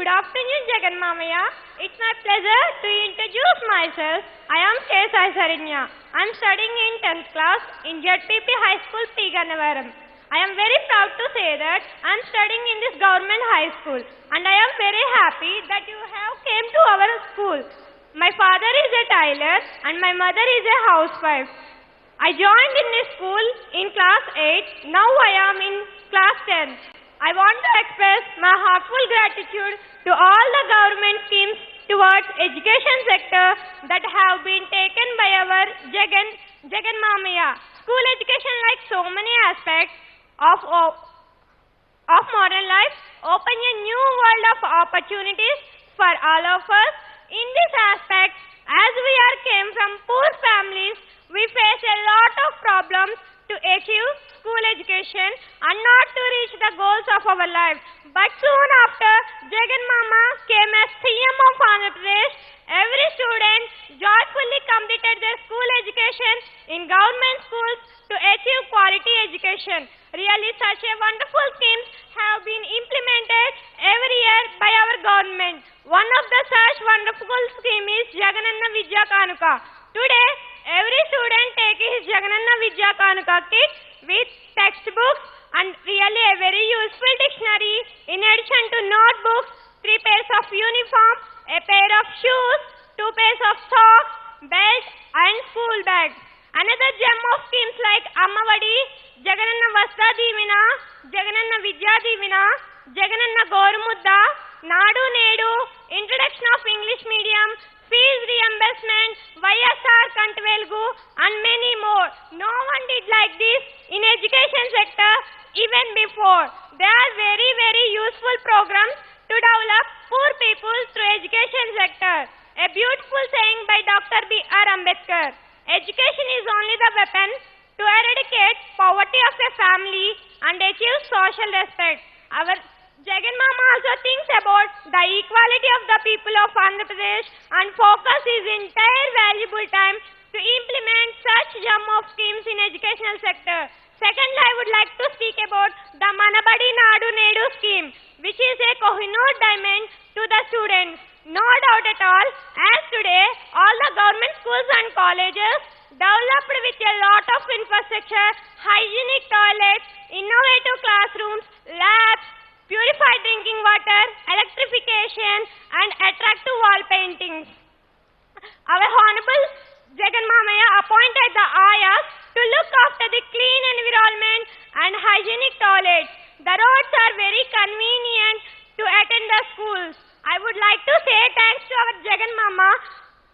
Good afternoon, Jagan Mamaya. It's my pleasure to introduce myself. I am K. Sai Sarinya. I am studying in 10th class in ZPP High School, P. Gannavaram. I am very proud to say that I am studying in this government high school, and I am very happy that you have came to our school. My father is a tailor and my mother is a housewife. I joined in this school in class 8. Now I am in class 10. I want to express my heartfelt gratitude to all the government schemes towards education sector that have been taken by our Jagan Mamaya. School education, like so many aspects of modern life, open a new world of opportunities for all of us. In this aspect, as we came from poor families, we face a lot of problems to achieve school education and not to reach the goals of our life. But soon after Jagan Mama came as CM of Andhra Pradesh, every student joyfully completed their school education in government schools to achieve quality education. Really, such a wonderful schemes have been implemented every year by our government. One of the such wonderful scheme is Jagananna Vidya Kanuka. Today, every student take his Jagananna Vidya Kanuka kit with textbooks and really a very useful dictionary. In addition to notebooks, 3 pairs of uniform, a pair of shoes, 2 pairs of socks, belt and school bag. Another gem of schemes like Ammavadi, Jagananna Vastra Deevina, Jagananna Vidya Deevina, Jagananna Gorumudda, Nadu Nedu, introduction of English medium, fees reimbursement, YSR Kantavelugu and many more. No one did like this in education sector even before. They are very, very useful programs to develop poor people through education sector. A beautiful saying by Dr. B.R. Ambedkar. Education is only the weapon to eradicate poverty of a family and achieve social respect. Our Jagan Mama also thinks about the equality of the people of Andhra Pradesh and focus his entire valuable time to implement such gem of schemes in educational sector. Secondly, I would like to speak about the Manabadi Nadu Nedu scheme, which is a Kohinoor diamond to the students. No doubt at all, as today all the government schools and colleges developed with a lot of infrastructure, hygienic toilets, innovative classrooms, labs, purified drinking water, electrification and attractive wall paintings. Our Honorable Jagan Mamaya appointed the Ayas to look after the clean environment and hygienic toilets. The roads are very convenient to attend the schools. I would like to say thanks to our Jagan Mama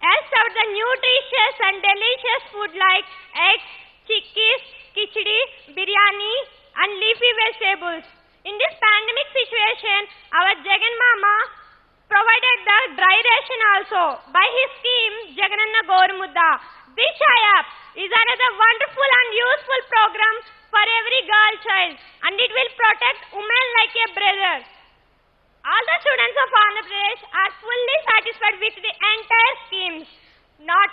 as served the nutritious and delicious food like eggs, chickpeas, khichdi, biryani and leafy vegetables. In this pandemic situation, our Jagan Mama provided the dry ration also by his scheme Jagananna Gorumudda. Dikshayap is another wonderful and useful program for every girl child, and it will protect women like a brother. All the students of Andhra Pradesh are fully satisfied with the entire schemes. Not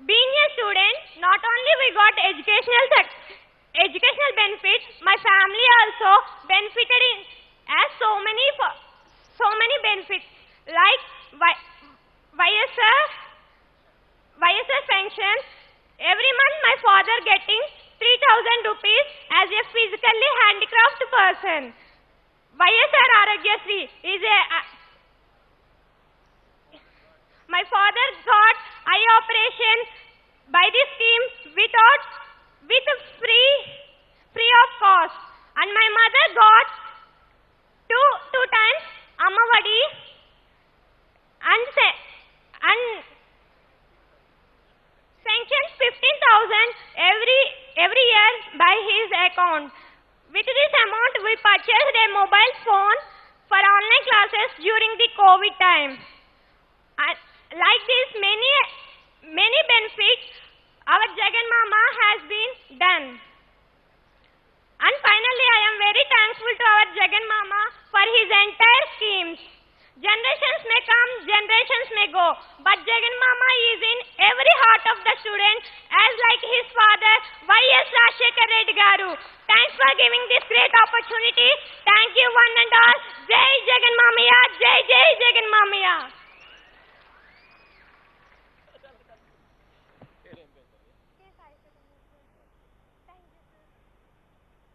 being a student, not only we got educational benefits, my family also benefited in as so many benefits like YSR pension. Every month my father getting 3,000 rupees as a physically handicapped person. YSR Arogyasri is my father got eye operation by this scheme with free of cost, and my mother got two times Ammavadi and sanctions 15,000 every year by his account. With this amount, we purchased a mobile phone for online classes during the COVID time. And like this, many benefits our Jagan Mama has been done. And finally, I am very thankful to our Jagan Mama for his entire schemes. Generations may come, generations generations may go, but Jagan Mama is in every heart of the student, as like his father, Y.S. Rajshekhar Reddy Garu. Thanks for giving this great opportunity. Thank you one and all. Jai Jagan Mamaya, Jai Jai Jagan Mamaya.